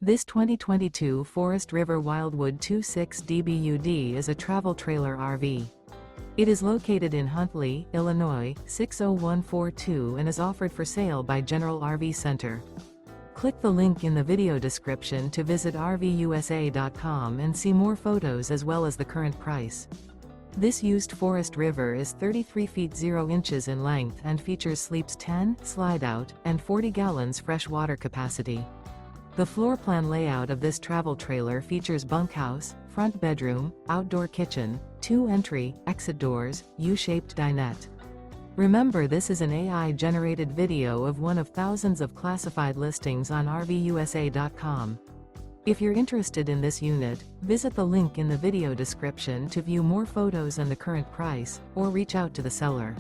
This 2022 Forest River Wildwood 26 DBUD is a travel trailer RV. It is located in Huntley, Illinois, 60142 and is offered for sale by General RV Center. Click the link in the video description to visit RVUSA.com and see more photos as well as the current price. This used Forest River is 33 feet 0 inches in length and features sleeps 10, slide-out, and 40 gallons fresh water capacity. The floor plan layout of this travel trailer features bunkhouse, front bedroom, outdoor kitchen, 2 entry, exit doors, U-shaped dinette. Remember, this is an AI-generated video of one of thousands of classified listings on RVUSA.com. If you're interested in this unit, visit the link in the video description to view more photos and the current price, or reach out to the seller.